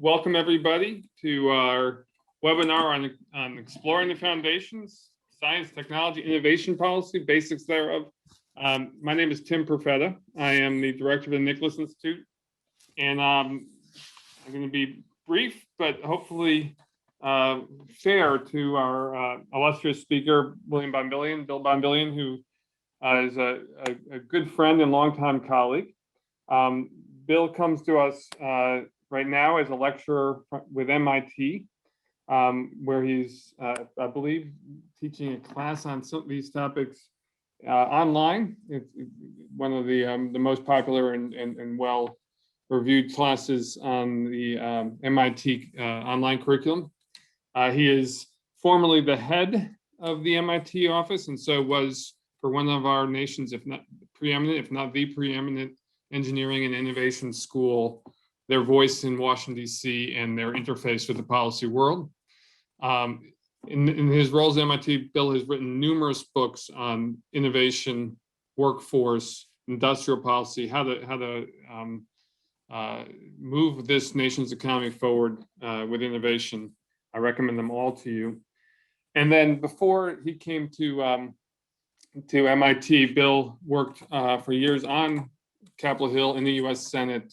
Welcome everybody to our webinar on exploring the foundations, science, technology, innovation policy, basics thereof. My name is Tim Perfetta. I am the director of the Nicholas Institute, and I'm going to be brief, but hopefully fair to our illustrious speaker, Bill Bonvillian, who is a good friend and longtime colleague. Bill comes to us right now as a lecturer with MIT, where he's, I believe, teaching a class on some of these topics online. It's one of the most popular and well-reviewed classes on the MIT online curriculum. He is formerly the head of the MIT office, and so was for one of our nation's, if not preeminent, if not the preeminent engineering and innovation school, their voice in Washington, D.C., and their interface with the policy world. In his roles at MIT, Bill has written numerous books on innovation, workforce, industrial policy, how to move this nation's economy forward with innovation. I recommend them all to you. And then before he came to MIT, Bill worked for years on Capitol Hill in the U.S. Senate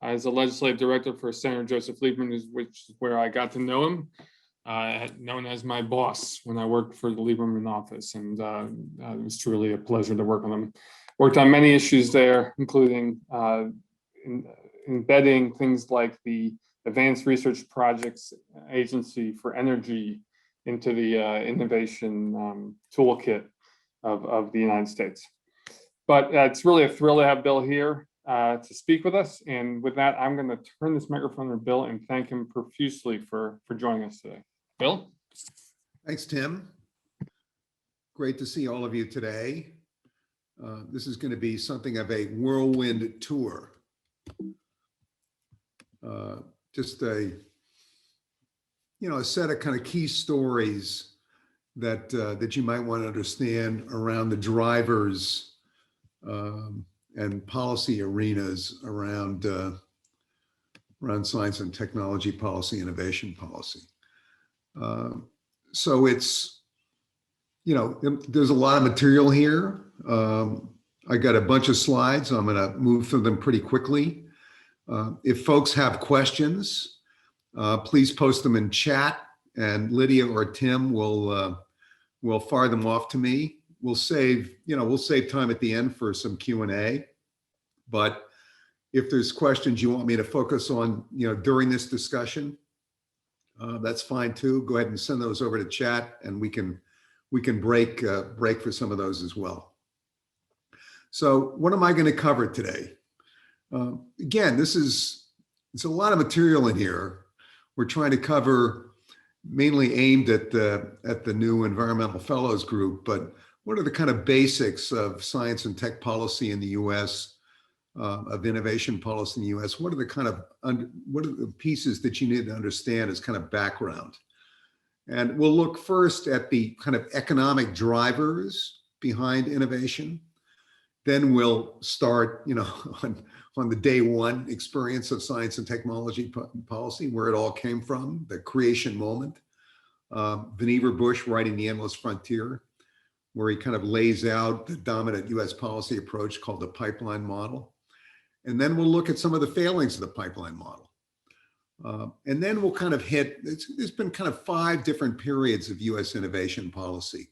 as a legislative director for Senator Joseph Lieberman, which is where I got to know him, known as my boss when I worked for the Lieberman office. And it was truly a pleasure to work with him. Worked on many issues there, including embedding things like the Advanced Research Projects Agency for Energy into the innovation toolkit of the United States. But it's really a thrill to have Bill here to speak with us. And with that, I'm going to turn this microphone to Bill and thank him profusely for joining us today. Bill? Thanks, Tim. Great to see all of you today. This is going to be something of a whirlwind tour. Just a set of kind of key stories that you might want to understand around the drivers and policy arenas around science and technology policy, innovation policy. So it's, there's a lot of material here. I got a bunch of slides. I'm going to move through them pretty quickly. If folks have questions, please post them in chat, and Lydia or Tim will fire them off to me. We'll save time at the end for some Q&A. But if there's questions you want me to focus on, during this discussion, that's fine too. Go ahead and send those over to chat, and we can break for some of those as well. So what am I going to cover today? Again, it's a lot of material in here. We're trying to cover mainly aimed at the new Environmental Fellows Group, but what are the kind of basics of science and tech policy in the U.S., of innovation policy in the U.S.? What are the pieces that you need to understand as kind of background? And we'll look first at the kind of economic drivers behind innovation. Then we'll start, on the day one experience of science and technology policy, where it all came from, the creation moment. Vannevar Bush writing The Endless Frontier, where he kind of lays out the dominant US policy approach called the pipeline model. And then we'll look at some of the failings of the pipeline model. And then we'll kind of there's been kind of 5 different periods of US innovation policy.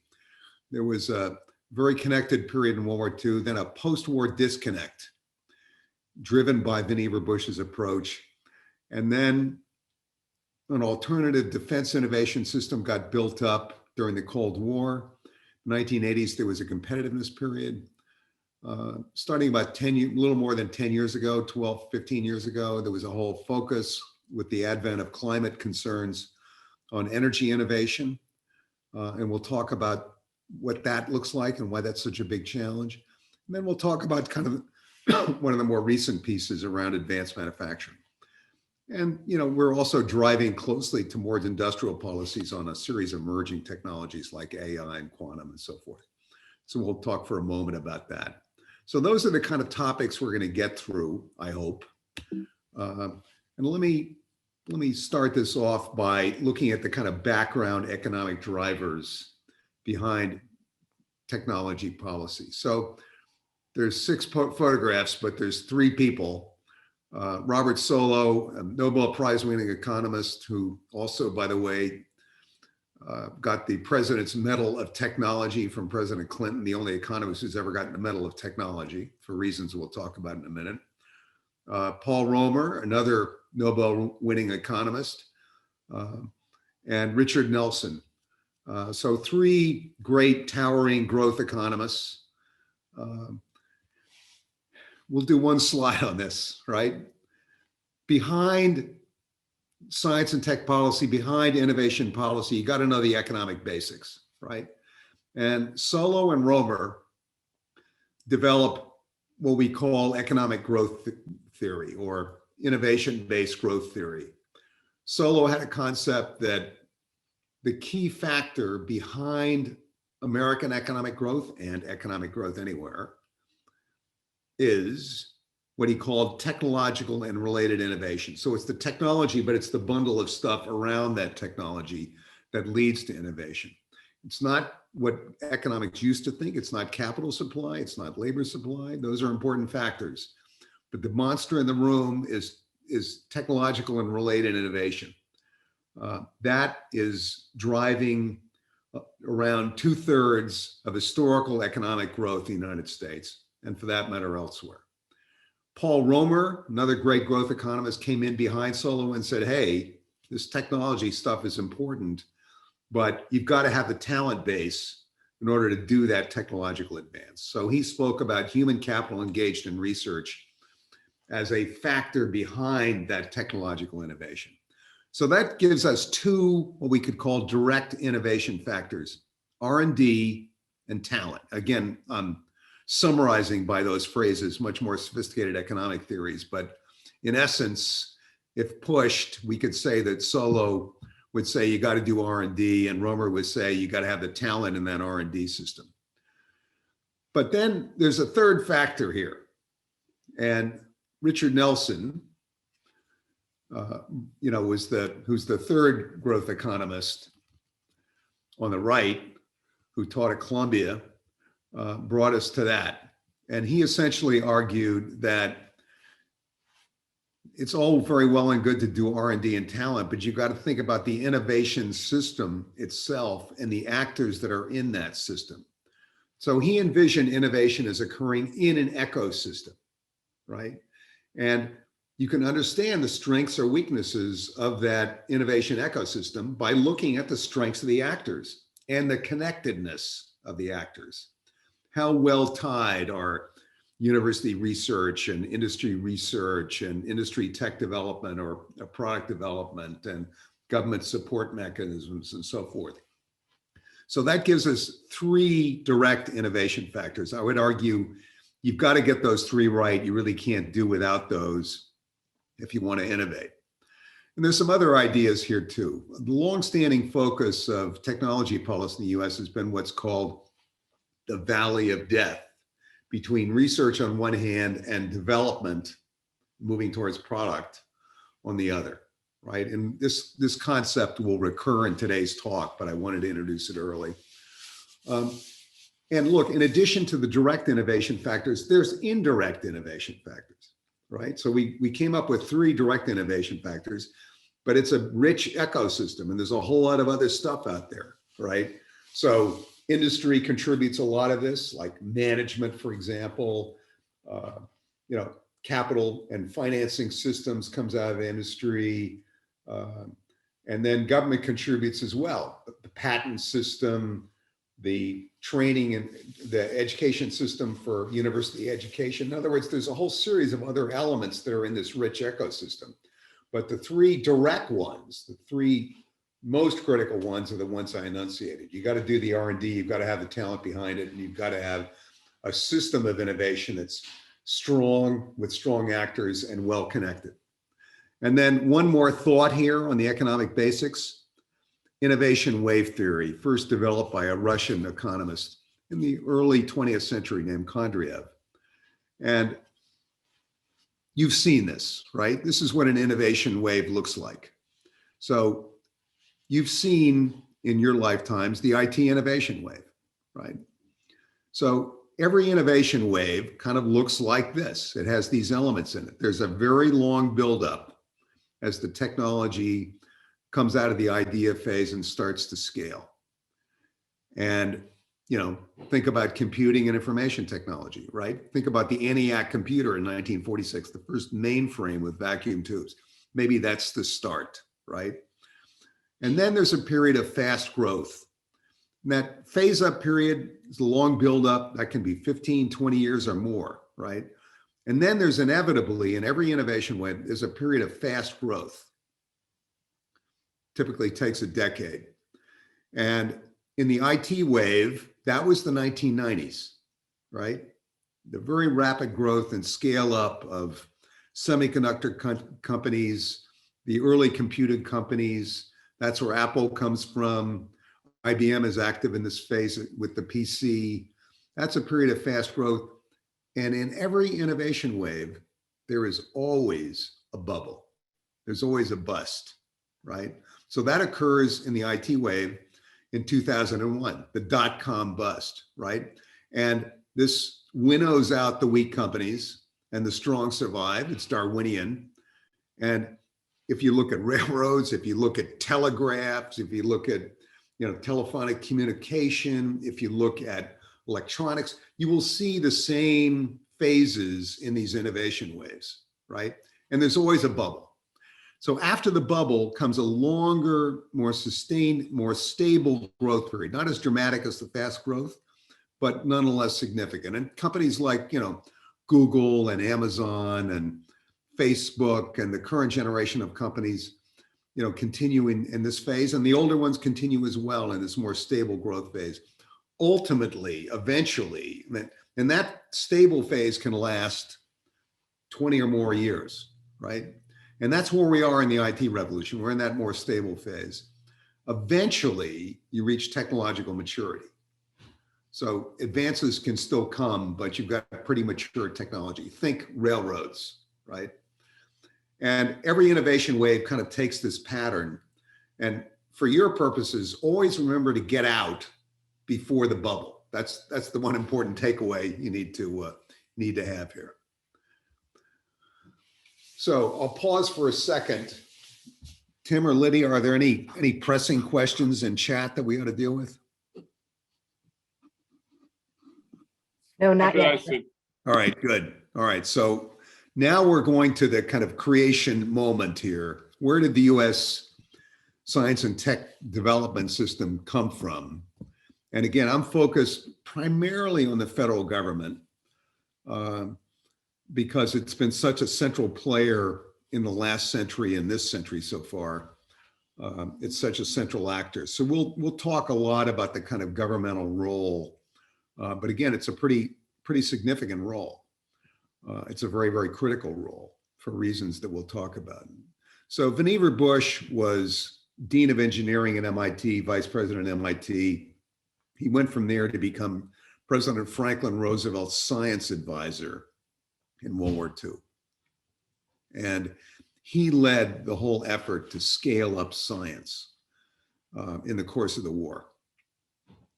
There was a very connected period in World War II, then a post-war disconnect driven by Vannevar Bush's approach. And then an alternative defense innovation system got built up during the Cold War. 1980s, there was a competitiveness period. Starting about a little more than 10 years ago, 12, 15 years ago, there was a whole focus with the advent of climate concerns on energy innovation. And we'll talk about what that looks like and why that's such a big challenge. And then we'll talk about kind of one of the more recent pieces around advanced manufacturing. And, we're also driving closely towards industrial policies on a series of emerging technologies like AI and quantum and so forth. So we'll talk for a moment about that. So those are the kind of topics we're going to get through, I hope. And let me let me start this off by looking at the kind of background economic drivers behind technology policy. So there's six photographs, but there's three people. Robert Solow, a Nobel Prize winning economist who also, by the way, got the President's Medal of Technology from President Clinton, the only economist who's ever gotten the Medal of Technology for reasons we'll talk about in a minute. Paul Romer, another Nobel winning economist, and Richard Nelson. So three great towering growth economists. We'll do one slide on this, right? Behind science and tech policy, behind innovation policy, you got to know the economic basics, right? And Solow and Romer develop what we call economic growth theory or innovation-based growth theory. Solow had a concept that the key factor behind American economic growth and economic growth anywhere is what he called technological and related innovation. So it's the technology, but it's the bundle of stuff around that technology that leads to innovation. It's not what economics used to think. It's not capital supply. It's not labor supply. Those are important factors. But the monster in the room is technological and related innovation. That is driving around 2/3 of historical economic growth in the United States, and for that matter, elsewhere. Paul Romer, another great growth economist, came in behind Solow and said, hey, this technology stuff is important, but you've got to have the talent base in order to do that technological advance. So he spoke about human capital engaged in research as a factor behind that technological innovation. So that gives us two, what we could call direct innovation factors, R&D and talent. Again, I'm summarizing by those phrases, much more sophisticated economic theories. But in essence, if pushed, we could say that Solow would say you got to do R&D, and Romer would say you got to have the talent in that R&D system. But then there's a third factor here. And Richard Nelson, who's the third growth economist on the right, who taught at Columbia, brought us to that. And he essentially argued that it's all very well and good to do R&D and talent, but you've got to think about the innovation system itself and the actors that are in that system. So he envisioned innovation as occurring in an ecosystem, right? And you can understand the strengths or weaknesses of that innovation ecosystem by looking at the strengths of the actors and the connectedness of the actors. How well tied are university research and industry tech development or product development and government support mechanisms and so forth. So that gives us three direct innovation factors. I would argue you've got to get those three right. You really can't do without those if you want to innovate. And there's some other ideas here too. The longstanding focus of technology policy in the US has been what's called the valley of death, between research on one hand and development moving towards product on the other, right? And this concept will recur in today's talk, but I wanted to introduce it early. And look, in addition to the direct innovation factors, there's indirect innovation factors, right? So we came up with three direct innovation factors, but it's a rich ecosystem and there's a whole lot of other stuff out there, right? So industry contributes a lot of this, like management, for example, capital and financing systems comes out of industry. And then government contributes as well. The patent system, the training and the education system for university education. In other words, there's a whole series of other elements that are in this rich ecosystem. But the three direct ones, the three most critical ones are the ones I enunciated. You got to do the R&D, you've got to have the talent behind it, and you've got to have a system of innovation that's strong, with strong actors and well connected. And then one more thought here on the economic basics. Innovation wave theory, first developed by a Russian economist in the early 20th century named Kondriev. And you've seen this, right? This is what an innovation wave looks like. So you've seen in your lifetimes the IT innovation wave, right? So every innovation wave kind of looks like this. It has these elements in it. There's a very long buildup as the technology comes out of the idea phase and starts to scale. And, you know, think about computing and information technology, right? Think about the ENIAC computer in 1946, the first mainframe with vacuum tubes. Maybe that's the start, right? And then there's a period of fast growth. And that phase up period is a long buildup that can be 15, 20 years or more, right? And then there's inevitably, in every innovation wave, there's a period of fast growth. Typically takes a decade. And in the IT wave, that was the 1990s, right? The very rapid growth and scale up of semiconductor companies, the early computing companies. That's where Apple comes from. IBM is active in this phase with the PC. That's a period of fast growth. And in every innovation wave, there is always a bubble. There's always a bust, right? So that occurs in the IT wave in 2001, the dot-com bust, right? And this winnows out the weak companies and the strong survive. It's Darwinian. And if you look at railroads, if you look at telegraphs, if you look at, you know, telephonic communication, if you look at electronics, you will see the same phases in these innovation waves, right? And there's always a bubble. So after the bubble comes a longer, more sustained, more stable growth period, not as dramatic as the fast growth, but nonetheless significant. And companies like, you know, Google and Amazon and Facebook and the current generation of companies, you know, continue in this phase, and the older ones continue as well in this more stable growth phase. Ultimately, eventually, and that stable phase can last 20 or more years, right? And that's where we are in the IT revolution. We're in that more stable phase. Eventually, you reach technological maturity. So advances can still come, but you've got pretty mature technology. Think railroads, right? And every innovation wave kind of takes this pattern. And for your purposes, always remember to get out before the bubble. That's the one important takeaway you need to have here. So I'll pause for a second. Tim or Lydia, are there any pressing questions in chat that we ought to deal with? No, not Not that I yet. should- All right, good. All right, so now we're going to the kind of creation moment here. Where did the US science and tech development system come from? And again, I'm focused primarily on the federal government because it's been such a central player in the last century and this century so far. It's such a central actor. So we'll talk a lot about the kind of governmental role, but again, it's a pretty significant role. It's a very, very critical role for reasons that we'll talk about. So Vannevar Bush was Dean of Engineering at MIT, Vice President at MIT. He went from there to become President Franklin Roosevelt's science advisor in World War II. And he led the whole effort to scale up science in the course of the war.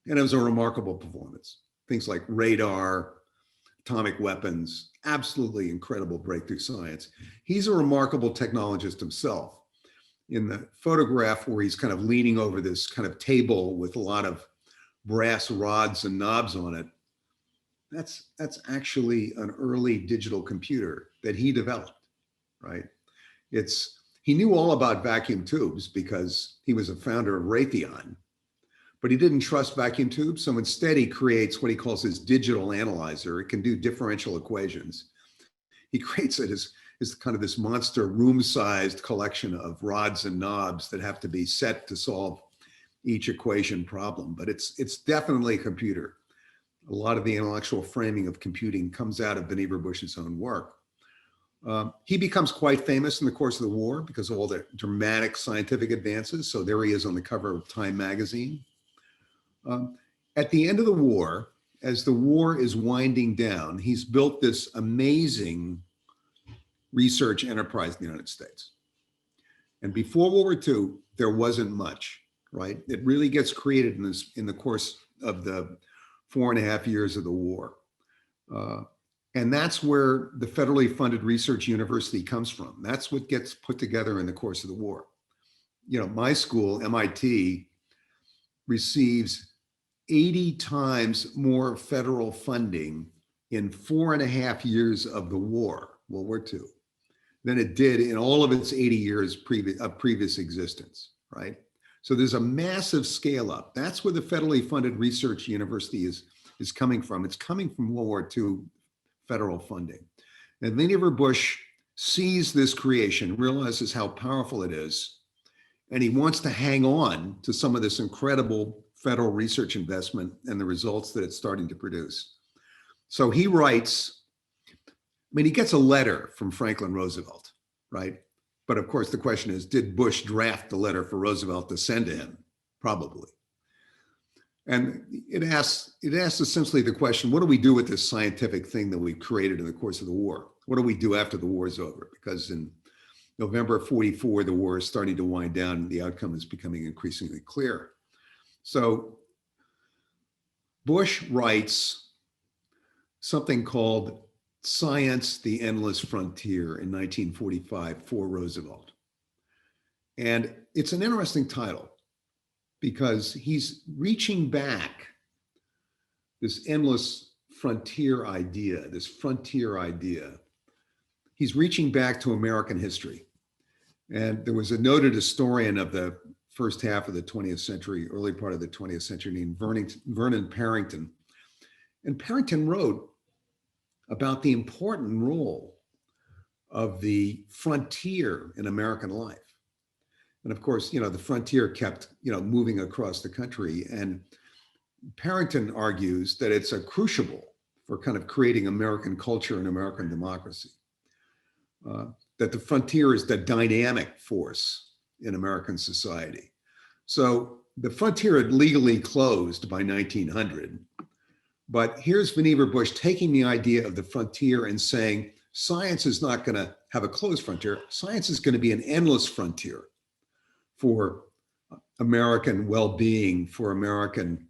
And it was a remarkable performance. Things like radar, atomic weapons, absolutely incredible breakthrough science. He's a remarkable technologist himself. In the photograph where he's kind of leaning over this kind of table with a lot of brass rods and knobs on it, that's actually an early digital computer that he developed, right? He knew all about vacuum tubes because he was a founder of Raytheon, but he didn't trust vacuum tubes. So instead he creates what he calls his digital analyzer. It can do differential equations. He creates it as kind of this monster room-sized collection of rods and knobs that have to be set to solve each equation problem, but it's definitely a computer. A lot of the intellectual framing of computing comes out of Vannevar Bush's own work. He becomes quite famous in the course of the war because of all the dramatic scientific advances. So there he is on the cover of Time magazine. At the end of the war, as the war is winding down, he's built this amazing research enterprise in the United States. And before World War II, there wasn't much, right? It really gets created in the course of the 4.5 years of the war. And that's where the federally funded research university comes from. That's what gets put together in the course of the war. You know, my school, MIT, receives 80 times more federal funding in 4.5 years of the war, World War II, than it did in all of its 80 years of previous existence, right? So there's a massive scale up. That's where the federally funded research university is coming from. It's coming from World War II federal funding. And Vannevar Bush sees this creation, realizes how powerful it is, and he wants to hang on to some of this incredible federal research investment and the results that it's starting to produce. So he writes, he gets a letter from Franklin Roosevelt, right? But of course, the question is, did Bush draft the letter for Roosevelt to send to him? Probably. And it asks essentially the question, what do we do with this scientific thing that we've created in the course of the war? What do we do after the war is over? Because in November of 44, the war is starting to wind down and the outcome is becoming increasingly clear. So Bush writes something called Science, the Endless Frontier in 1945 for Roosevelt. And it's an interesting title because he's reaching back this endless frontier idea, he's reaching back to American history. And there was a noted historian of the first half of the 20th century, early part of the 20th century, named Vernon Parrington. And Parrington wrote about the important role of the frontier in American life. And of course, the frontier kept, moving across the country. And Parrington argues that it's a crucible for kind of creating American culture and American democracy. That the frontier is the dynamic force in American society. So the frontier had legally closed by 1900. But here's Vannevar Bush taking the idea of the frontier and saying, science is not going to have a closed frontier. Science is going to be an endless frontier for American well-being, for American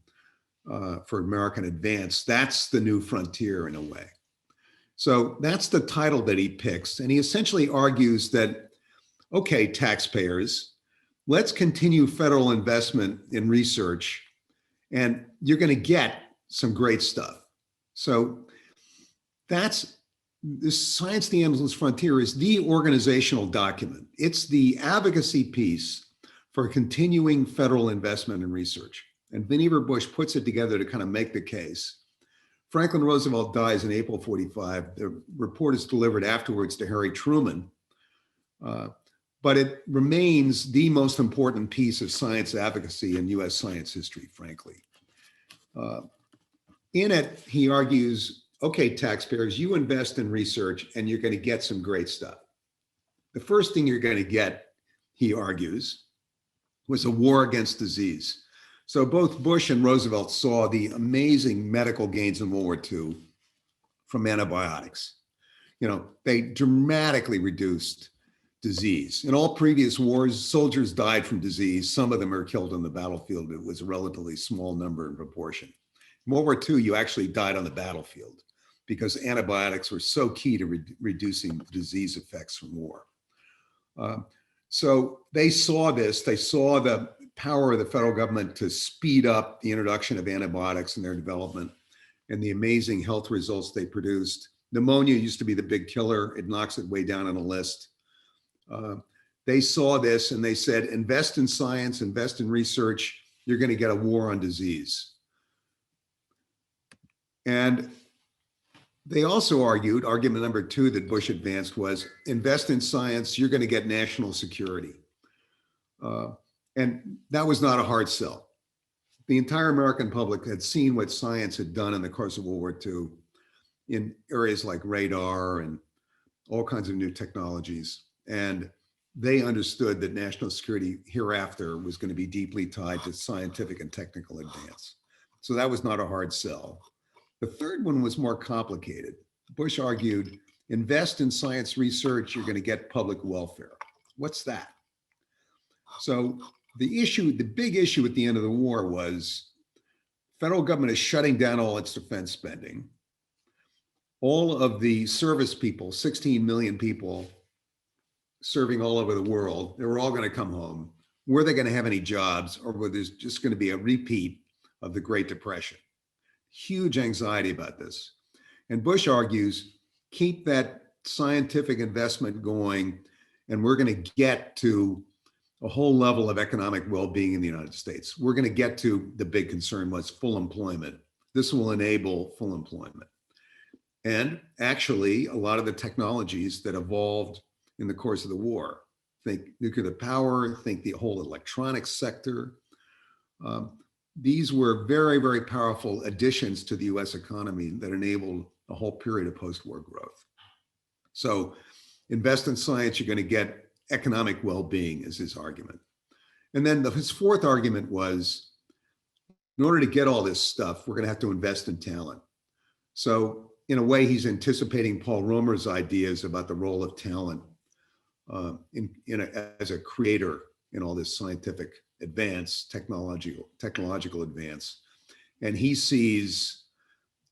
advance. That's the new frontier in a way. So that's the title that he picks. And he essentially argues that, okay, taxpayers, let's continue federal investment in research and you're going to get some great stuff. So this Science, the Endless Frontier is the organizational document. It's the advocacy piece for continuing federal investment in research. And Vannevar Bush puts it together to kind of make the case. Franklin Roosevelt dies in April 45. The report is delivered afterwards to Harry Truman, but it remains the most important piece of science advocacy in US science history, frankly. In it, he argues, okay, taxpayers, you invest in research and you're going to get some great stuff. The first thing you're going to get, he argues, was a war against disease. So both Bush and Roosevelt saw the amazing medical gains in World War II from antibiotics. They dramatically reduced disease. In all previous wars, soldiers died from disease. Some of them are killed on the battlefield. It was a relatively small number in proportion. In World War II, you actually died on the battlefield because antibiotics were so key to reducing disease effects from war. So they saw this, they saw the power of the federal government to speed up the introduction of antibiotics and their development and the amazing health results they produced. Pneumonia used to be the big killer. It knocks it way down on the list. They saw this and they said, invest in science, invest in research, you're going to get a war on disease. And they also argued, argument number two that Bush advanced was, invest in science, you're going to get national security. And that was not a hard sell. The entire American public had seen what science had done in the course of World War II in areas like radar and all kinds of new technologies. And they understood that national security hereafter was going to be deeply tied to scientific and technical advance. So that was not a hard sell. The third one was more complicated. Bush argued, invest in science research, you're going to get public welfare. What's that? So the big issue at the end of the war was federal government is shutting down all its defense spending. All of the service people, 16 million people serving all over the world, they were all going to come home. Were they going to have any jobs, or were there just going to be a repeat of the Great Depression? Huge anxiety about this. And Bush argues, keep that scientific investment going, and we're going to get to a whole level of economic well-being in the United States. We're going to get to the big concern was full employment. This will enable full employment. And actually, a lot of the technologies that evolved in the course of the war, think nuclear power, think the whole electronics sector. These were very, very powerful additions to the US economy that enabled a whole period of post-war growth. So invest in science, you're going to get economic well-being is his argument. And then his fourth argument was, in order to get all this stuff, we're going to have to invest in talent. So in a way, he's anticipating Paul Romer's ideas about the role of talent as a creator in all this scientific advance, technological advance. And he sees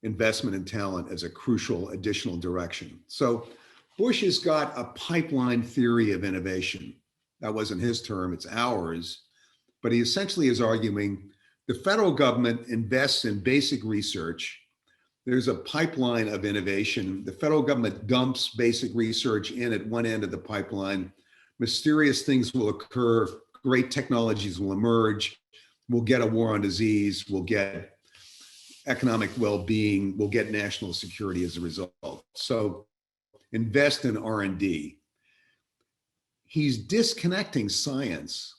investment in talent as a crucial additional direction. So Bush has got a pipeline theory of innovation. That wasn't his term, it's ours. But he essentially is arguing the federal government invests in basic research. There's a pipeline of innovation. The federal government dumps basic research in at one end of the pipeline. Mysterious things will occur. Great technologies will emerge. We'll get a war on disease. We'll get economic well-being. We'll get national security as a result. So invest in R&D. He's disconnecting science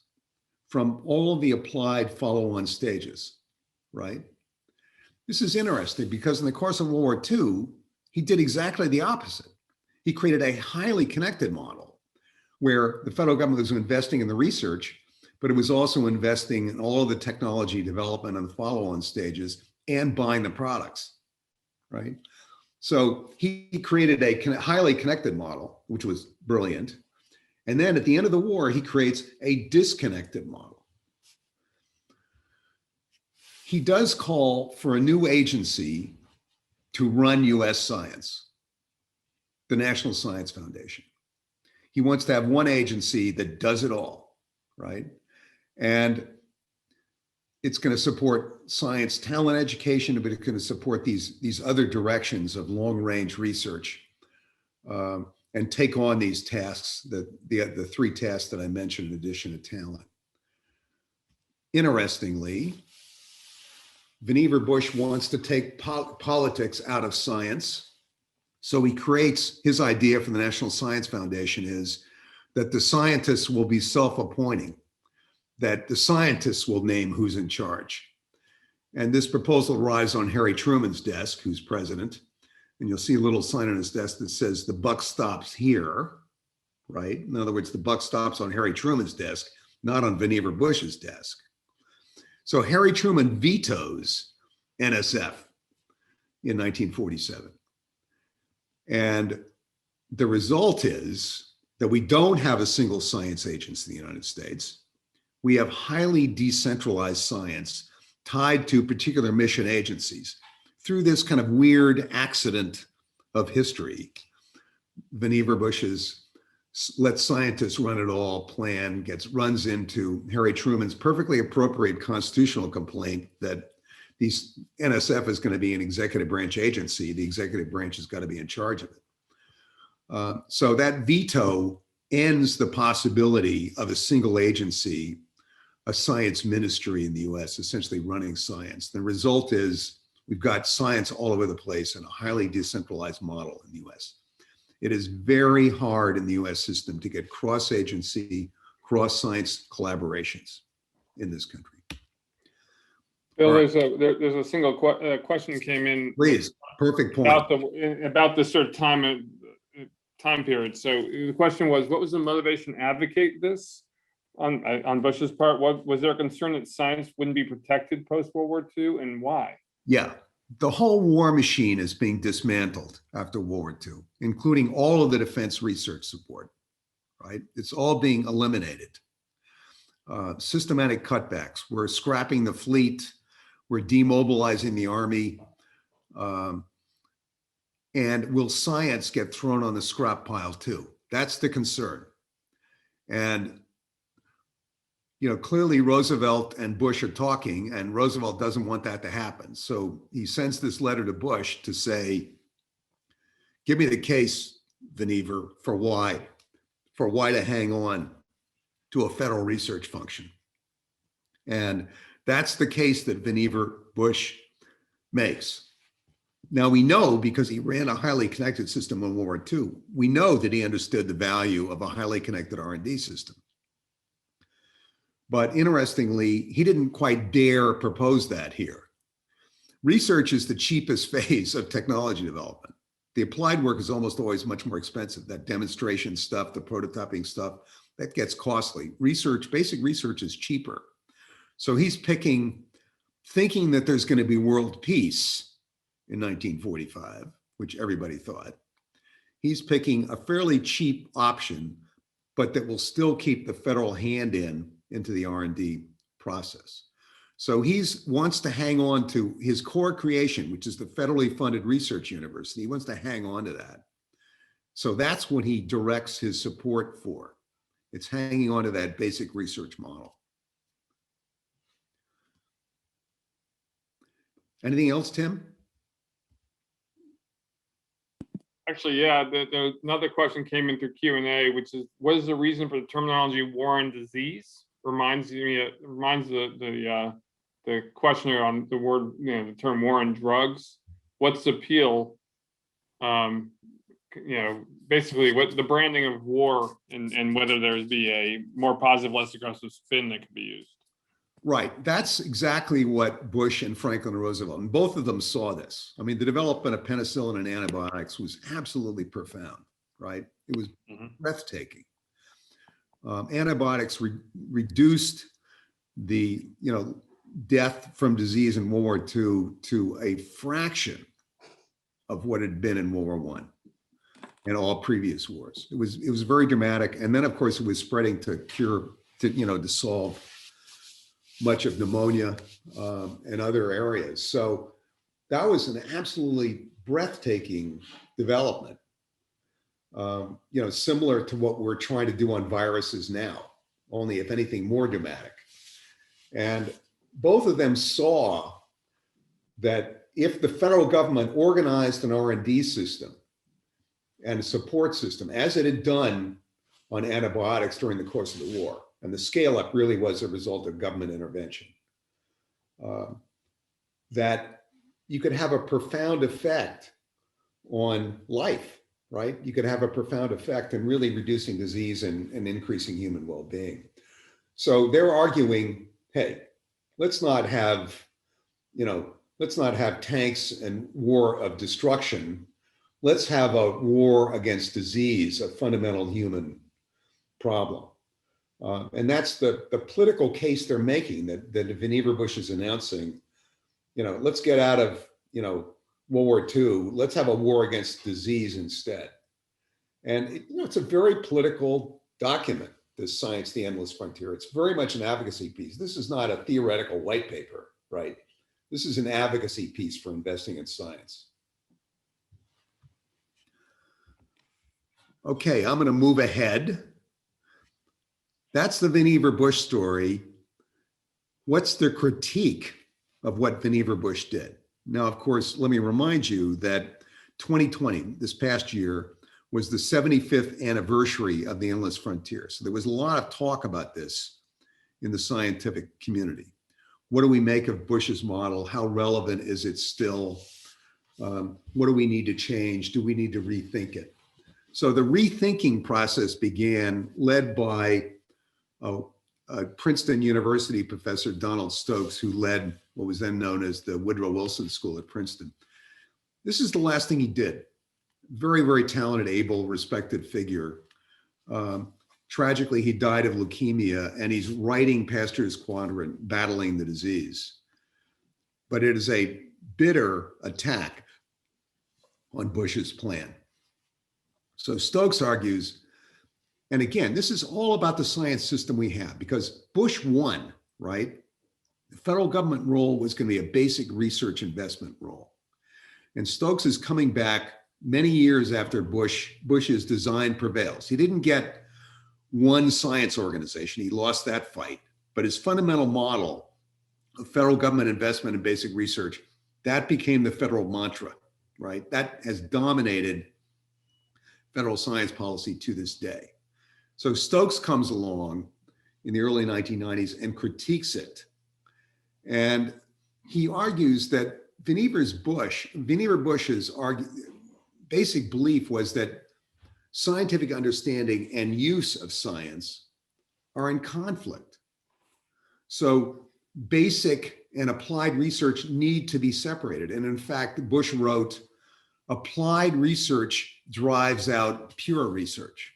from all of the applied follow-on stages, right? This is interesting because in the course of World War II, he did exactly the opposite. He created a highly connected model where the federal government was investing in the research, but it was also investing in all of the technology development and the follow-on stages and buying the products, right? So he created a highly connected model, which was brilliant. And then at the end of the war, he creates a disconnected model. He does call for a new agency to run US science, the National Science Foundation. He wants to have one agency that does it all, right? And it's going to support science talent education, but it's going to support these other directions of long-range research and take on these tasks, the three tasks that I mentioned in addition to talent. Interestingly, Vannevar Bush wants to take politics out of science. So he creates, his idea for the National Science Foundation is that the scientists will be self-appointing, that the scientists will name who's in charge. And this proposal arrives on Harry Truman's desk, who's president. And you'll see a little sign on his desk that says the buck stops here, right? In other words, the buck stops on Harry Truman's desk, not on Vannevar Bush's desk. So Harry Truman vetoes NSF in 1947. And the result is that we don't have a single science agency in the United States. We have highly decentralized science tied to particular mission agencies. Through this kind of weird accident of history, Vannevar Bush's let scientists run it all plan runs into Harry Truman's perfectly appropriate constitutional complaint that these NSF is going to be an executive branch agency. The executive branch has got to be in charge of it. So that veto ends the possibility of a single agency, a science ministry in the US, essentially running science. The result is we've got science all over the place in a highly decentralized model in the US. It is very hard in the US system to get cross-agency, cross-science collaborations in this country. Bill, Right. there's a single question came in. Please, perfect point. About this sort of time period. So the question was, what was the motivation to advocate this on Bush's part? Was there a concern that science wouldn't be protected post-World War II, and why? Yeah, the whole war machine is being dismantled after World War II, including all of the defense research support, right? It's all being eliminated. systematic cutbacks. We're scrapping the fleet. We're demobilizing the army. And will science get thrown on the scrap pile too? That's the concern. And, clearly Roosevelt and Bush are talking, and Roosevelt doesn't want that to happen. So he sends this letter to Bush to say, give me the case, Vannevar, for why to hang on to a federal research function. And that's the case that Vannevar Bush makes. Now we know, because he ran a highly connected system in World War II, we know that he understood the value of a highly connected R&D system. But interestingly, he didn't quite dare propose that here. Research is the cheapest phase of technology development. The applied work is almost always much more expensive. That demonstration stuff, the prototyping stuff, that gets costly. Research, basic research is cheaper. So he's thinking that there's going to be world peace in 1945, which everybody thought. He's picking a fairly cheap option, but that will still keep the federal hand into the R&D process. So he wants to hang on to his core creation, which is the federally funded research university. He wants to hang on to that. So that's what he directs his support for. It's hanging on to that basic research model. Anything else, Tim? Actually, yeah, another question came in through Q&A, which is, what is the reason for the terminology war and disease? Reminds the questioner on the word, the term war and drugs. What's the appeal? Basically what the branding of war, and whether there's be a more positive, less aggressive spin that could be used. Right. That's exactly what Bush and Franklin Roosevelt, and both of them saw this. I mean, the development of penicillin and antibiotics was absolutely profound, right? It was breathtaking. Antibiotics reduced the, death from disease in World War II to a fraction of what had been in World War I and all previous wars. It was very dramatic. And then, of course, it was spreading to solve much of pneumonia and other areas. So that was an absolutely breathtaking development, similar to what we're trying to do on viruses now, only if anything more dramatic. And both of them saw that if the federal government organized an R&D system and a support system, as it had done on antibiotics during the course of the war, and the scale up really was a result of government intervention, that you could have a profound effect on life, right? You could have a profound effect in really reducing disease and increasing human well-being. So they're arguing, hey, let's not have tanks and war of destruction. Let's have a war against disease, a fundamental human problem. And that's the political case they're making, that Vannevar Bush is announcing, let's get out of, World War II, let's have a war against disease instead. And it's a very political document, this Science, the Endless Frontier. It's very much an advocacy piece. This is not a theoretical white paper, right? This is an advocacy piece for investing in science. Okay, I'm going to move ahead. That's the Vannevar Bush story. What's the critique of what Vannevar Bush did? Now, of course, let me remind you that 2020, this past year, was the 75th anniversary of the Endless Frontier. So there was a lot of talk about this in the scientific community. What do we make of Bush's model? How relevant is it still? What do we need to change? Do we need to rethink it? So the rethinking process began, led by Princeton University professor Donald Stokes, who led what was then known as the Woodrow Wilson School at Princeton. This is the last thing he did. Very, very talented, able, respected figure. Tragically, he died of leukemia, and he's writing Pasteur's Quadrant, battling the disease. But it is a bitter attack on Bush's plan. So Stokes argues And again, this is all about the science system we have because Bush won, right? The federal government role was going to be a basic research investment role. And Stokes is coming back many years after Bush's design prevails. He didn't get one science organization. He lost that fight. But his fundamental model of federal government investment in basic research, that became the federal mantra, right? That has dominated federal science policy to this day. So Stokes comes along in the early 1990s and critiques it. And he argues that Vannevar Bush's basic belief was that scientific understanding and use of science are in conflict. So basic and applied research need to be separated. And in fact, Bush wrote, applied research drives out pure research.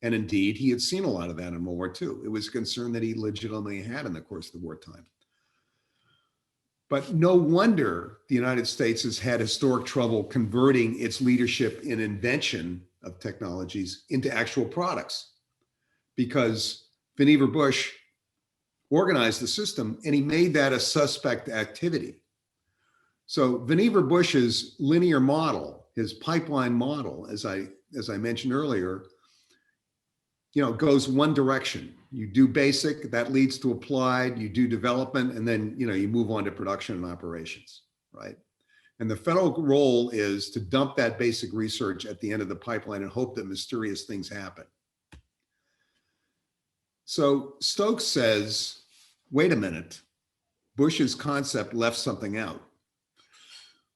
And indeed, he had seen a lot of that in World War II. It was a concern that he legitimately had in the course of the wartime. But no wonder the United States has had historic trouble converting its leadership in invention of technologies into actual products, because Vannevar Bush organized the system and he made that a suspect activity. So Vannevar Bush's linear model, his pipeline model, as I mentioned earlier, goes one direction. You do basic, that leads to applied, you do development, and then, you move on to production and operations, right? And the federal role is to dump that basic research at the end of the pipeline and hope that mysterious things happen. So Stokes says, wait a minute, Bush's concept left something out.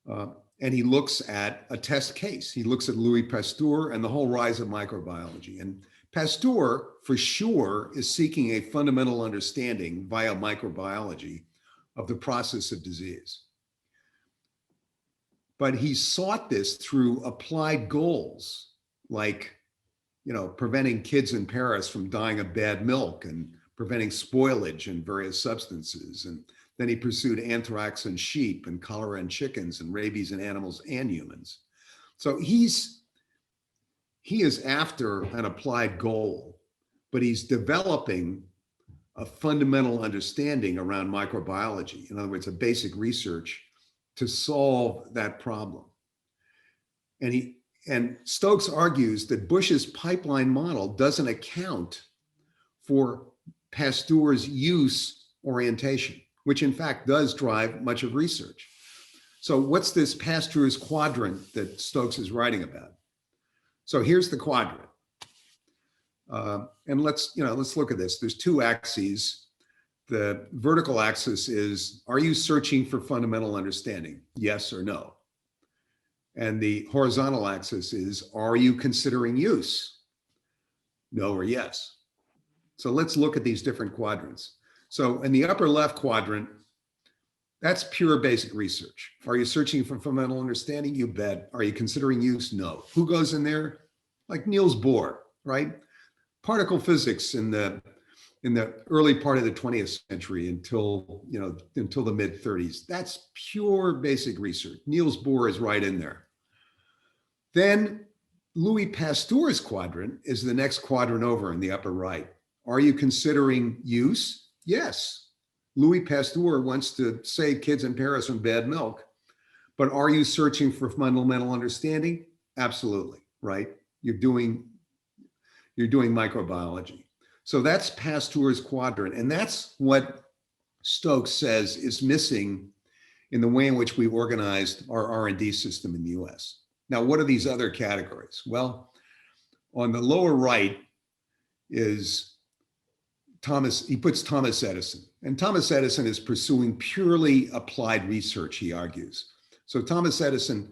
And he looks at a test case. He looks at Louis Pasteur and the whole rise of microbiology. And Pasteur, for sure, is seeking a fundamental understanding via microbiology of the process of disease. But he sought this through applied goals, like, preventing kids in Paris from dying of bad milk and preventing spoilage in various substances. And then he pursued anthrax in sheep and cholera in chickens and rabies in animals and humans. So he is after an applied goal, but he's developing a fundamental understanding around microbiology. In other words, a basic research to solve that problem. And Stokes argues that Bush's pipeline model doesn't account for Pasteur's use orientation, which in fact does drive much of research. So what's this Pasteur's quadrant that Stokes is writing about? So here's the quadrant. And let's look at this. There's two axes. The vertical axis is, are you searching for fundamental understanding? Yes or no. And the horizontal axis is, are you considering use? No or yes. So let's look at these different quadrants. So in the upper left quadrant, that's pure basic research. Are you searching for fundamental understanding? You bet. Are you considering use? No. Who goes in there? Like Niels Bohr, right? Particle physics in the early part of the 20th century until the mid 30s. That's pure basic research. Niels Bohr is right in there. Then Louis Pasteur's quadrant is the next quadrant over in the upper right. Are you considering use? Yes. Louis Pasteur wants to save kids in Paris from bad milk, but are you searching for fundamental understanding? Absolutely, right? You're doing microbiology. So that's Pasteur's quadrant. And that's what Stokes says is missing in the way in which we organized our R&D system in the US. Now, what are these other categories? Well, on the lower right is he puts Thomas Edison. And Thomas Edison is pursuing purely applied research, he argues. So Thomas Edison,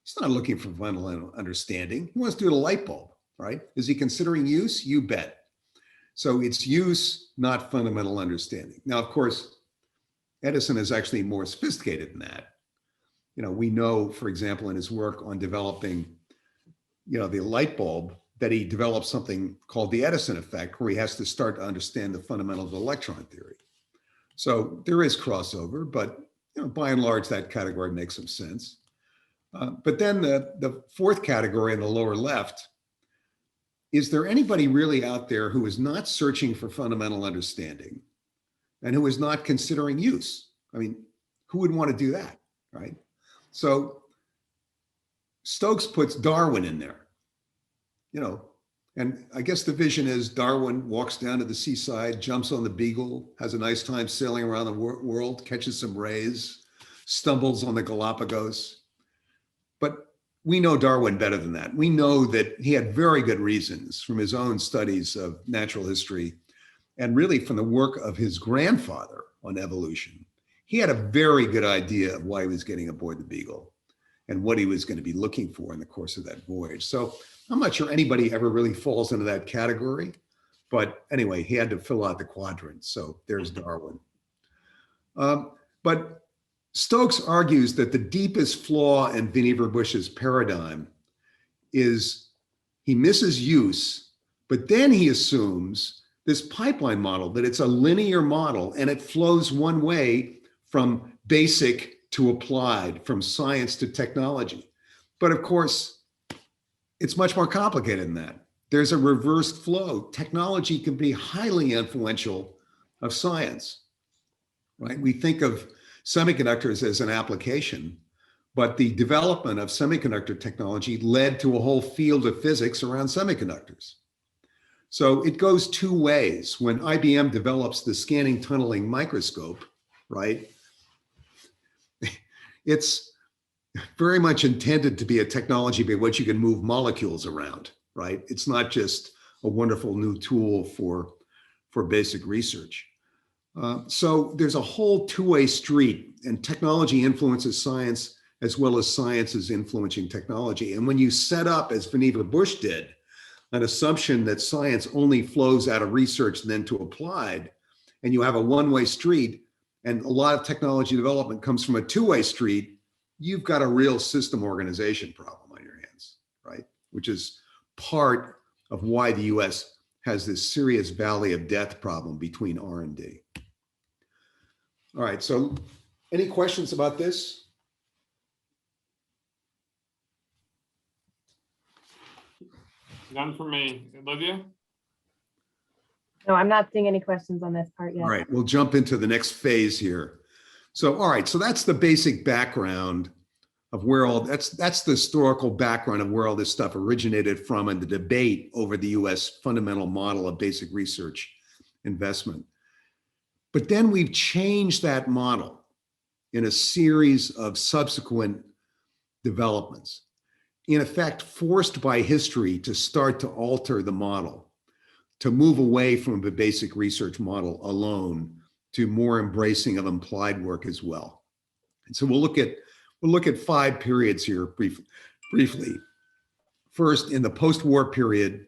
he's not looking for fundamental understanding. He wants to do a light bulb, right? Is he considering use? You bet. So it's use, not fundamental understanding. Now, of course, Edison is actually more sophisticated than that. We know, for example, in his work on developing, the light bulb, that he developed something called the Edison effect, where he has to start to understand the fundamentals of electron theory. So there is crossover, but by and large, that category makes some sense. But then the fourth category in the lower left is there anybody really out there who is not searching for fundamental understanding and who is not considering use? I mean, who would want to do that, right? So Stokes puts Darwin in there, and I guess the vision is Darwin walks down to the seaside, jumps on the Beagle, has a nice time sailing around the world, catches some rays, stumbles on the Galapagos. But we know Darwin better than that. We know that he had very good reasons from his own studies of natural history and really from the work of his grandfather on evolution. He had a very good idea of why he was getting aboard the Beagle and what he was going to be looking for in the course of that voyage. So I'm not sure anybody ever really falls into that category, but anyway, he had to fill out the quadrant. So there's Darwin. But Stokes argues that the deepest flaw in Vannevar Bush's paradigm is he misses use, but then he assumes this pipeline model, that it's a linear model and it flows one way from basic to applied, from science to technology. But of course, it's much more complicated than that. There's a reversed flow. Technology can be highly influential of science, right? We think of semiconductors as an application, but the development of semiconductor technology led to a whole field of physics around semiconductors. So it goes two ways. When IBM develops the scanning tunneling microscope, right, it's very much intended to be a technology by which you can move molecules around, right? It's not just a wonderful new tool for basic research. So there's a whole two-way street, and technology influences science as well as science is influencing technology. And when you set up, as Vannevar Bush did, an assumption that science only flows out of research and then to applied, and you have a one-way street, and a lot of technology development comes from a two-way street, you've got a real system organization problem on your hands, right? Which is part of why the US has this serious valley of death problem between R&D. All right, so any questions about this? None for me. Olivia? No, I'm not seeing any questions on this part yet. All right, we'll jump into the next phase here. So, all right, so that's the basic background of where all, that's the historical background of where all this stuff originated from and the debate over the US fundamental model of basic research investment. But then we've changed that model in a series of subsequent developments, in effect forced by history to start to alter the model, to move away from the basic research model alone to more embracing of implied work as well. And so we'll look at 5 periods here briefly. First, in the post-war period,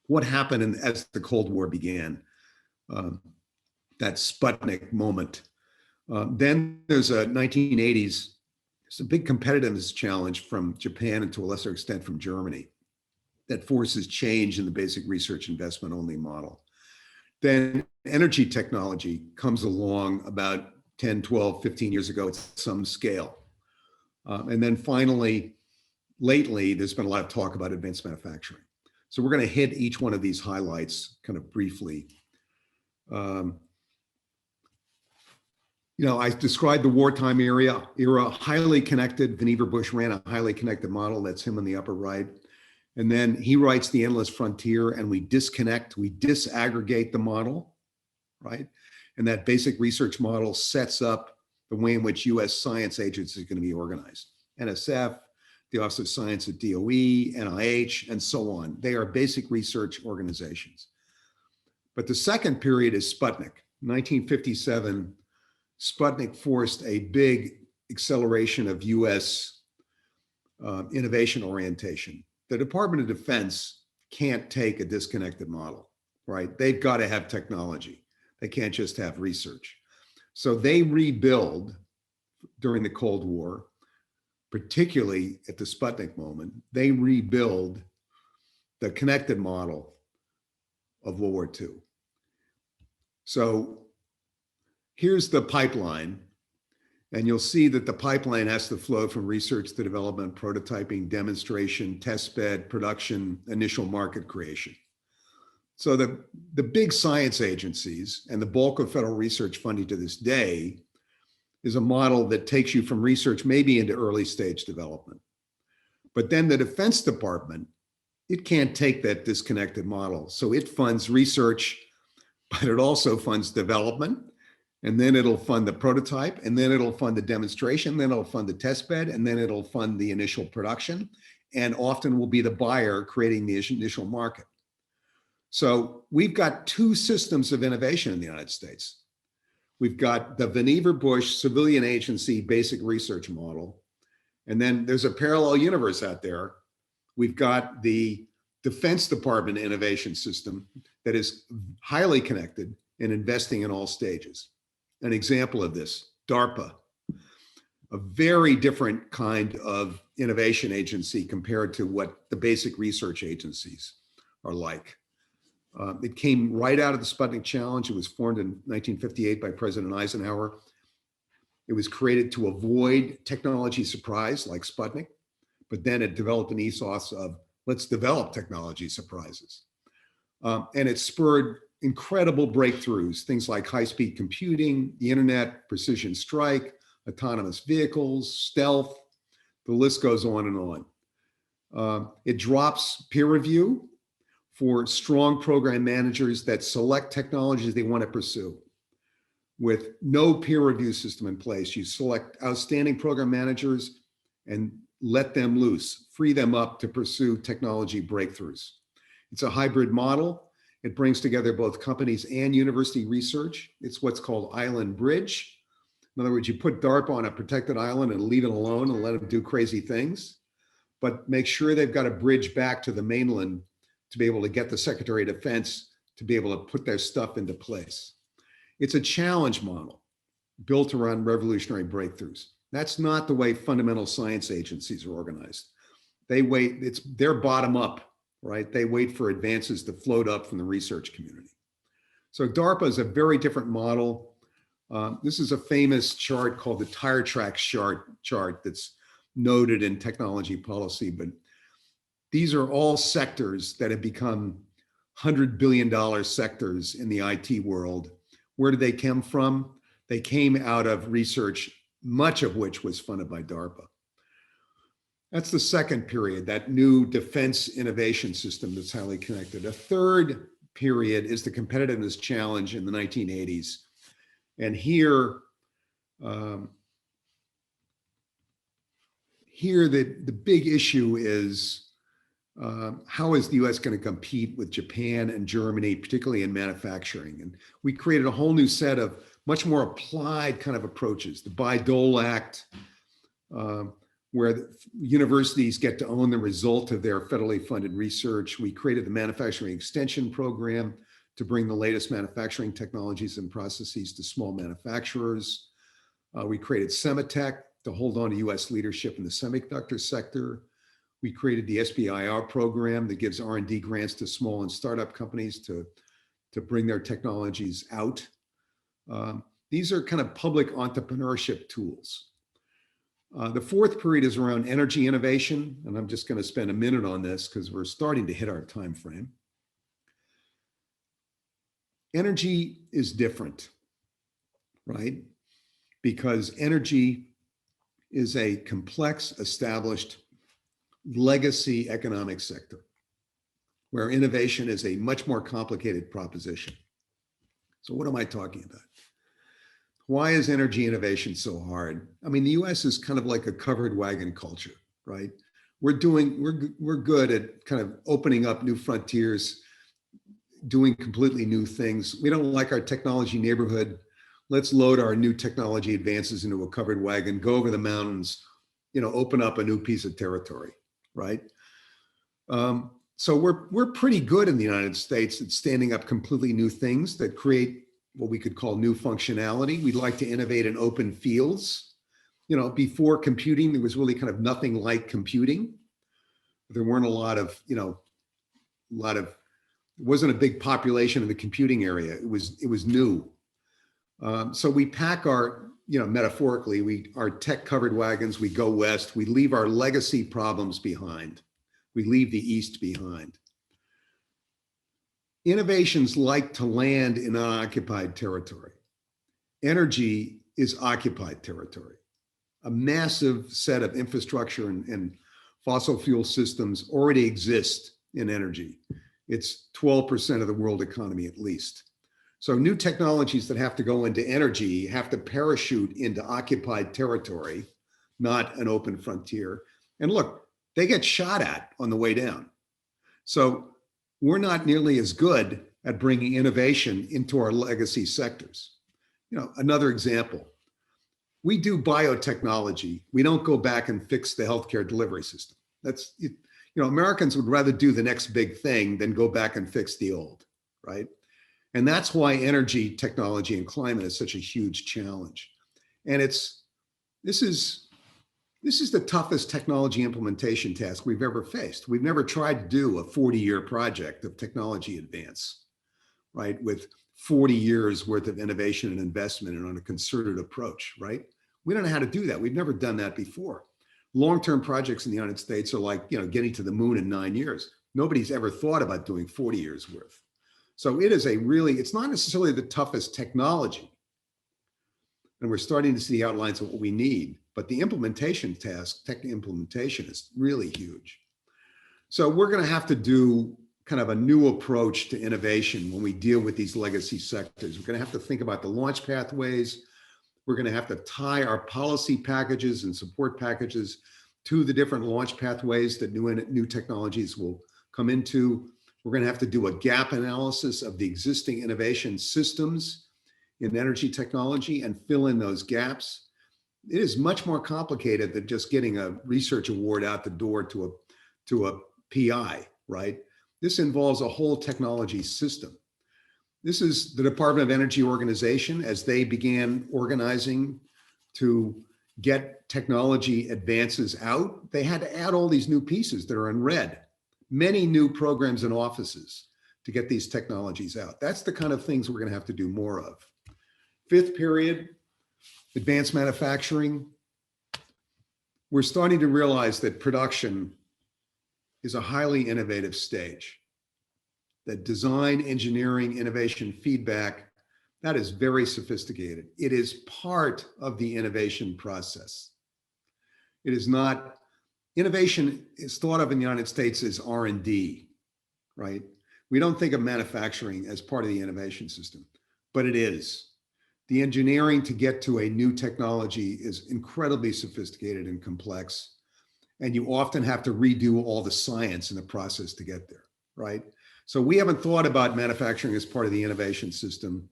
what happened as the Cold War began, that Sputnik moment. Then there's a 1980s, it's a big competitiveness challenge from Japan and to a lesser extent from Germany that forces change in the basic research investment only model. Then energy technology comes along about 10, 12, 15 years ago at some scale. And then finally, lately, there's been a lot of talk about advanced manufacturing. So we're going to hit each one of these highlights kind of briefly. I described the wartime era, highly connected. Vannevar Bush ran a highly connected model. That's him in the upper right. And then he writes The Endless Frontier, and we disaggregate the model, right? And that basic research model sets up the way in which US science agencies are going to be organized. NSF, the Office of Science at DOE, NIH, and so on. They are basic research organizations. But the second period is Sputnik. 1957, Sputnik forced a big acceleration of US innovation orientation. The Department of Defense can't take a disconnected model, right? They've got to have technology. They can't just have research. So they rebuild during the Cold War, particularly at the Sputnik moment, they rebuild the connected model of World War II. So here's the pipeline. And you'll see that the pipeline has to flow from research to development, prototyping, demonstration, test bed, production, initial market creation. So the big science agencies and the bulk of federal research funding to this day is a model that takes you from research maybe into early stage development. But then the Defense Department, it can't take that disconnected model. So it funds research, but it also funds development. And then it'll fund the prototype, and then it'll fund the demonstration, then it'll fund the test bed, and then it'll fund the initial production, and often will be the buyer creating the initial market. So we've got two systems of innovation in the United States. We've got the Vannevar Bush civilian agency basic research model, and then there's a parallel universe out there. We've got the Defense Department innovation system that is highly connected and investing in all stages. An example of this, DARPA, a very different kind of innovation agency compared to what the basic research agencies are like. It came right out of the Sputnik Challenge. It was formed in 1958 by President Eisenhower. It was created to avoid technology surprise like Sputnik, but then it developed an ethos of let's develop technology surprises. And it spurred incredible breakthroughs, things like high-speed computing, the internet, precision strike, autonomous vehicles, stealth, the list goes on and on. It drops peer review for strong program managers that select technologies they want to pursue. With no peer review system in place, you select outstanding program managers and let them loose, free them up to pursue technology breakthroughs. It's a hybrid model. It brings together both companies and university research. It's what's called Island Bridge. In other words, you put DARPA on a protected island and leave it alone and let them do crazy things, but make sure they've got a bridge back to the mainland to be able to get the Secretary of Defense to be able to put their stuff into place. It's a challenge model built around revolutionary breakthroughs. That's not the way fundamental science agencies are organized. They're bottom up. Right? They wait for advances to float up from the research community. So DARPA is a very different model. This is a famous chart called the tire tracks chart that's noted in technology policy, but these are all sectors that have become $100 billion sectors in the IT world. Where did they come from? They came out of research, much of which was funded by DARPA. That's the second period, that new defense innovation system that's highly connected. A third period is the competitiveness challenge in the 1980s. And here the big issue is how is the US going to compete with Japan and Germany, particularly in manufacturing? And we created a whole new set of much more applied kind of approaches, the Bayh-Dole Act, where universities get to own the result of their federally funded research. We created the Manufacturing Extension Program to bring the latest manufacturing technologies and processes to small manufacturers. We created Semitech to hold on to US leadership in the semiconductor sector. We created the SBIR program that gives R&D grants to small and startup companies to bring their technologies out. These are kind of public entrepreneurship tools. The fourth period is around energy innovation, and I'm just going to spend a minute on this because we're starting to hit our time frame. Energy is different, right? Because energy is a complex, established legacy economic sector where innovation is a much more complicated proposition. So what am I talking about? Why is energy innovation so hard? I mean, the US is kind of like a covered wagon culture, right? We're good at kind of opening up new frontiers, doing completely new things. We don't like our technology neighborhood. Let's load our new technology advances into a covered wagon, go over the mountains, open up a new piece of territory, right? So we're pretty good in the United States at standing up completely new things that create what we could call new functionality. We'd like to innovate in open fields. Before computing, there was really kind of nothing like computing. There weren't it wasn't a big population in the computing area. It was new. So we pack our metaphorically, we are tech covered wagons, we go west, we leave our legacy problems behind. We leave the East behind. Innovations like to land in unoccupied territory. Energy is occupied territory. A massive set of infrastructure and fossil fuel systems already exist in energy. It's 12% of the world economy at least. So new technologies that have to go into energy have to parachute into occupied territory, not an open frontier. And look, they get shot at on the way down. So we're not nearly as good at bringing innovation into our legacy sectors. Another example, we do biotechnology. We don't go back and fix the healthcare delivery system. That's, Americans would rather do the next big thing than go back and fix the old, right? And that's why energy technology and climate is such a huge challenge. And this is the toughest technology implementation task we've ever faced. We've never tried to do a 40-year project of technology advance, right? With 40 years worth of innovation and investment and on a concerted approach, right? We don't know how to do that. We've never done that before. Long-term projects in the United States are like, getting to the moon in 9 years. Nobody's ever thought about doing 40 years worth. So it's not necessarily the toughest technology. And we're starting to see the outlines of what we need, but the implementation task, tech implementation, is really huge. So we're going to have to do kind of a new approach to innovation when we deal with these legacy sectors. We're going to have to think about the launch pathways. We're going to have to tie our policy packages and support packages to the different launch pathways that new technologies will come into. We're going to have to do a gap analysis of the existing innovation systems in energy technology and fill in those gaps. It is much more complicated than just getting a research award out the door to a PI, right? This involves a whole technology system. This is the Department of Energy organization as they began organizing to get technology advances out. They had to add all these new pieces that are in red, many new programs and offices to get these technologies out. That's the kind of things we're going to have to do more of. Fifth period, advanced manufacturing. We're starting to realize that production is a highly innovative stage. That design, engineering, innovation, feedback, that is very sophisticated. It is part of the innovation process. It is not, innovation is thought of in the United States as R&D, right? We don't think of manufacturing as part of the innovation system, but it is. The engineering to get to a new technology is incredibly sophisticated and complex. And you often have to redo all the science in the process to get there, right? So we haven't thought about manufacturing as part of the innovation system.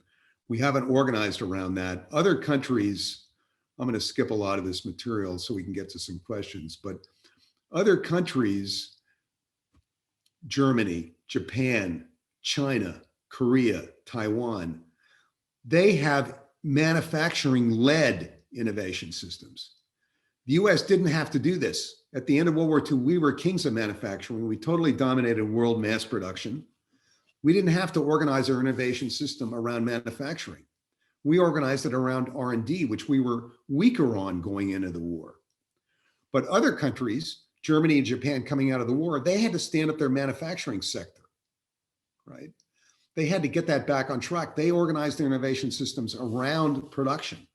We haven't organized around that. Other countries, I'm going to skip a lot of this material so we can get to some questions, but other countries, Germany, Japan, China, Korea, Taiwan, they have manufacturing-led innovation systems. The US didn't have to do this. At the end of World War II, we were kings of manufacturing. We totally dominated world mass production. We didn't have to organize our innovation system around manufacturing. We organized it around R&D, which we were weaker on going into the war. But other countries, Germany and Japan coming out of the war, they had to stand up their manufacturing sector, right? They had to get that back on track. They organized their innovation systems around production.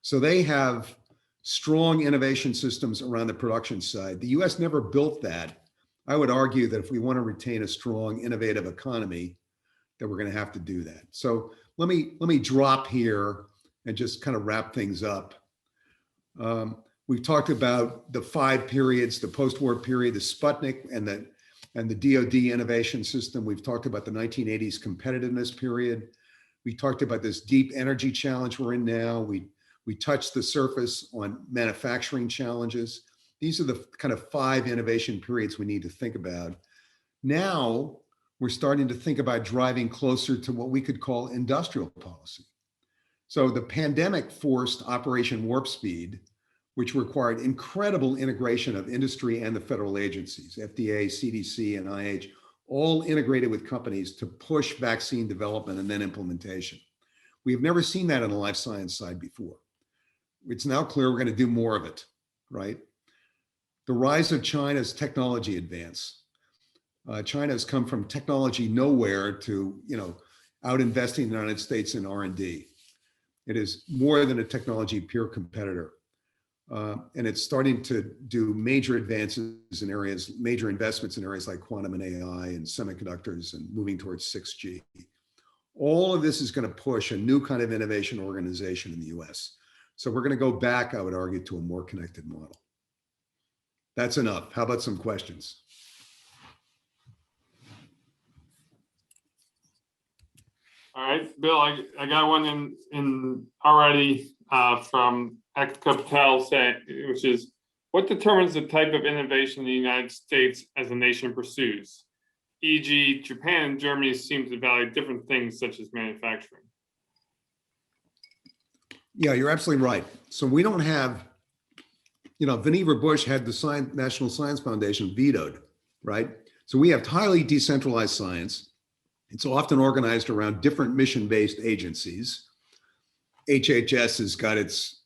So they have strong innovation systems around the production side. The US never built that. I would argue that if we want to retain a strong, innovative economy, that we're going to have to do that. So let me drop here and just kind of wrap things up. We've talked about the 5 periods, the post-war period, the Sputnik and the DoD innovation system. We've talked about the 1980s competitiveness period. We talked about this deep energy challenge we're in now. We touched the surface on manufacturing challenges. These are the kind of 5 innovation periods we need to think about. Now, we're starting to think about driving closer to what we could call industrial policy. So the pandemic forced Operation Warp Speed, which required incredible integration of industry and the federal agencies, FDA, CDC, and IH, all integrated with companies to push vaccine development and then implementation. We've never seen that on the life science side before. it's now clear we're going to do more of it, right? The rise of China's technology advance. China has come from technology nowhere to, out investing the United States in R&D. It is more than a technology peer competitor. And it's starting to do major advances in areas, major investments in areas like quantum and AI and semiconductors and moving towards 6G. All of this is going to push a new kind of innovation organization in the US. So we're going to go back, I would argue, to a more connected model. That's enough. How about some questions? All right, Bill, I got one in already from X Capital saying, which is, what determines the type of innovation the United States as a nation pursues? E.g., Japan and Germany seem to value different things such as manufacturing. Yeah, you're absolutely right. So we don't have, Vannevar Bush had the National Science Foundation vetoed, right? So we have highly decentralized science. It's often organized around different mission-based agencies. HHS has got its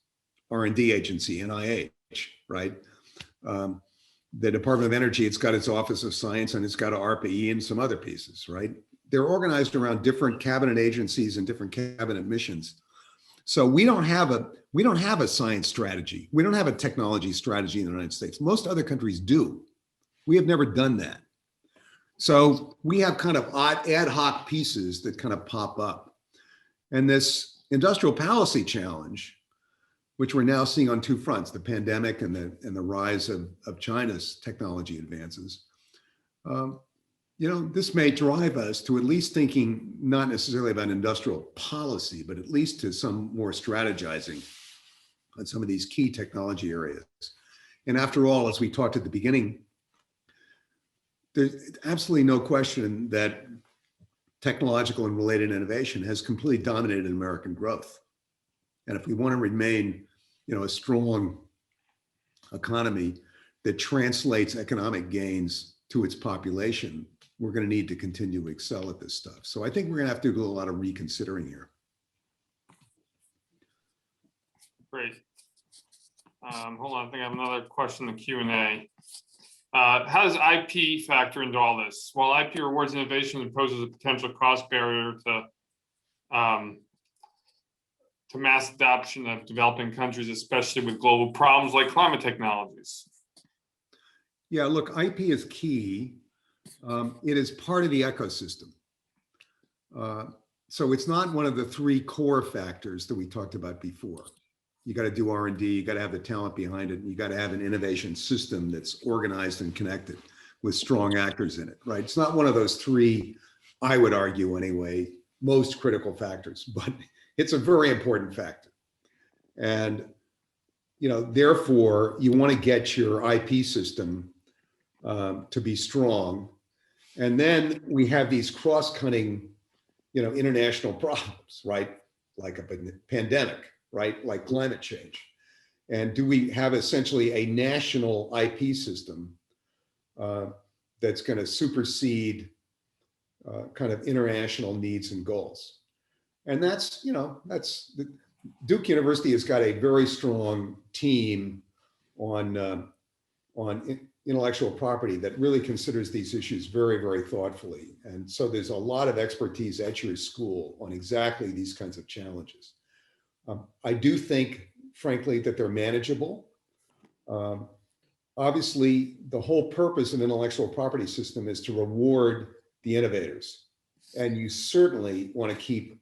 R&D agency, NIH, right? The Department of Energy, it's got its Office of Science, and it's got RPE and some other pieces, right? They're organized around different cabinet agencies and different cabinet missions. So we don't have a science strategy. We don't have a technology strategy in the United States. Most other countries do. We have never done that. So we have kind of ad hoc pieces that kind of pop up. And this industrial policy challenge, which we're now seeing on two fronts, the pandemic and the rise of China's technology advances, this may drive us to at least thinking not necessarily about industrial policy, but at least to some more strategizing on some of these key technology areas. And after all, as we talked at the beginning, there's absolutely no question that technological and related innovation has completely dominated American growth. And if we want to remain, a strong economy that translates economic gains to its population, we're going to need to continue to excel at this stuff. So I think we're going to have to do a lot of reconsidering here. Great. Hold on, I think I have another question in the Q&A. How does IP factor into all this? While IP rewards innovation and poses a potential cost barrier to mass adoption of developing countries, especially with global problems like climate technologies? Yeah, look, IP is key. It is part of the ecosystem. So it's not one of the three core factors that we talked about before. You got to do R&D, you got to have the talent behind it, and you got to have an innovation system that's organized and connected with strong actors in it, right? It's not one of those three, I would argue anyway, most critical factors, but it's a very important factor. And, therefore, you want to get your IP system to be strong. And then we have these cross-cutting, international problems, right? Like a pandemic, right? Like climate change. And do we have essentially a national IP system that's going to supersede kind of international needs and goals? And that's Duke University has got a very strong team on intellectual property that really considers these issues very, very thoughtfully. And so there's a lot of expertise at your school on exactly these kinds of challenges. I do think, frankly, that they're manageable. Obviously, the whole purpose of an intellectual property system is to reward the innovators. And you certainly want to keep,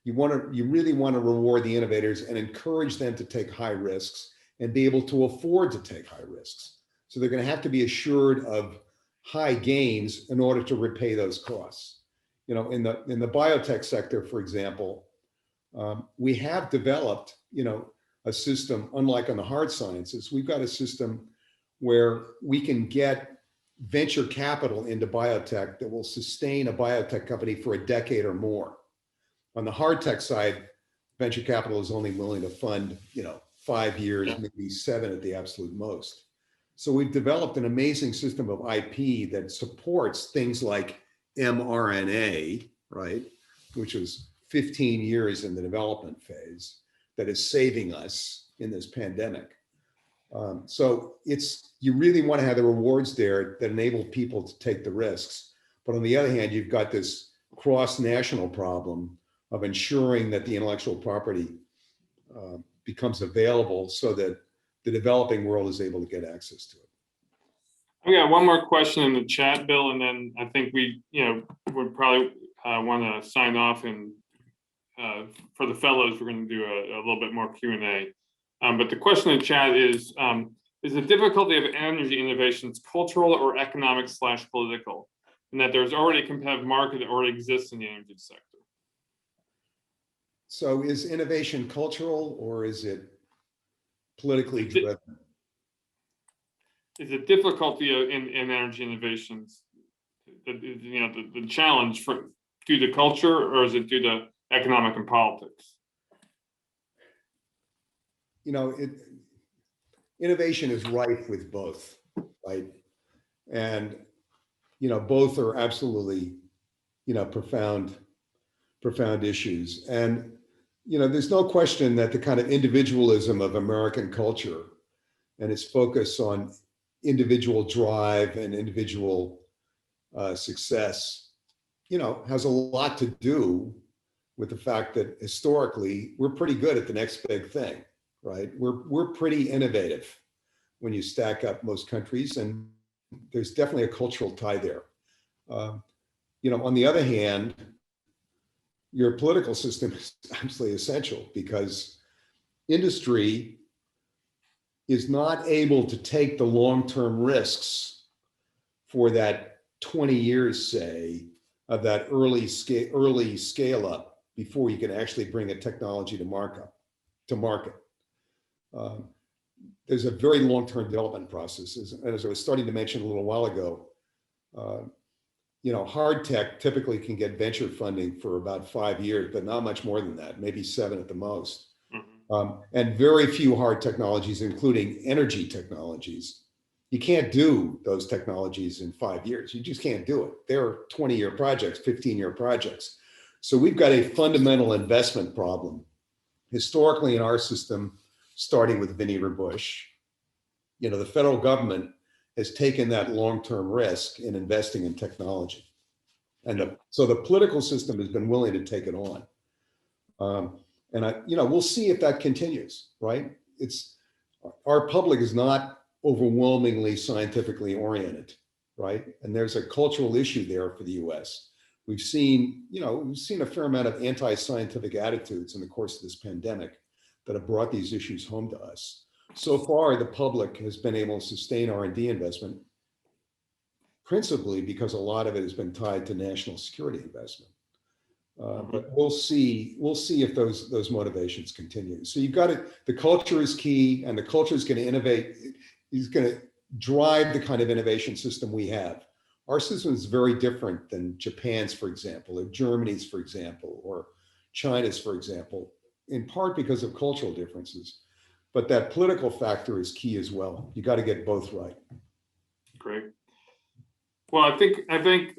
you really want to reward the innovators and encourage them to take high risks and be able to afford to take high risks. So they're going to have to be assured of high gains in order to repay those costs. In the biotech sector, for example, we have developed, a system, unlike on the hard sciences, we've got a system where we can get venture capital into biotech that will sustain a biotech company for a decade or more. On the hard tech side, venture capital is only willing to fund, 5 years, maybe 7 at the absolute most. So we've developed an amazing system of IP that supports things like mRNA, right? Which is 15 years in the development phase, that is saving us, in this pandemic. So you really want to have the rewards there that enable people to take the risks. But on the other hand, you've got this cross-national problem of ensuring that the intellectual property becomes available so that the developing world is able to get access to it. We got one more question in the chat, Bill, and then I think we, would probably want to sign off. And for the fellows, we're going to do a little bit more Q&A. But the question in the chat is the difficulty of energy innovations cultural or economic/political, and that there's already a competitive market that already exists in the energy sector? So is innovation cultural or is it politically driven? Is the difficulty in energy innovations, the challenge due to culture, or is it due to economic and politics? Innovation is rife with both, right? And both are absolutely profound issues. And there's no question that the kind of individualism of American culture and its focus on individual drive and individual success, has a lot to do with the fact that historically we're pretty good at the next big thing, right? We're pretty innovative when you stack up most countries, and there's definitely a cultural tie there. On the other hand, your political system is absolutely essential because industry is not able to take the long-term risks for that 20 years, say, of that early scale up before you can actually bring a technology to market. There's a very long-term development process. As I was starting to mention a little while ago, hard tech typically can get venture funding for about 5 years, but not much more than that, maybe 7 at the most. And very few hard technologies, including energy technologies. You can't do those technologies in 5 years. You just can't do it. They're 20-year projects, 15-year projects. So we've got a fundamental investment problem. Historically in our system, starting with Vinegar Bush, the federal government has taken that long-term risk in investing in technology. And so the political system has been willing to take it on. And we'll see if that continues, right? Our public is not overwhelmingly scientifically oriented, right? And there's a cultural issue there for the US. We've seen a fair amount of anti-scientific attitudes in the course of this pandemic that have brought these issues home to us. So far, the public has been able to sustain R&D investment, principally because a lot of it has been tied to national security investment. But we'll see if those motivations continue. So you've got it. The culture is key, and the culture is going to innovate. Is going to drive the kind of innovation system we have. Our system is very different than Japan's, for example, or Germany's, for example, or China's, for example, in part because of cultural differences. But that political factor is key as well. You got to get both right. Great. Well, I think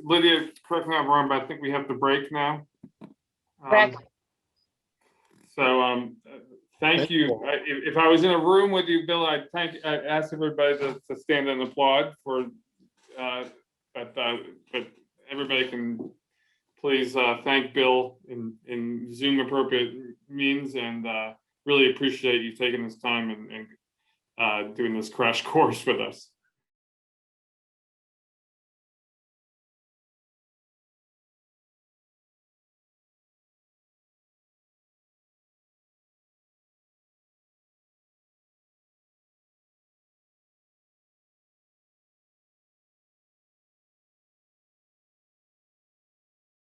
Lydia, correct me if I'm wrong, but I think we have the break now. Correct. Thank you. If I was in a room with you, Bill, I'd ask everybody to stand and applaud for, but everybody can please thank Bill in Zoom appropriate means, and really appreciate you taking this time and doing this crash course with us.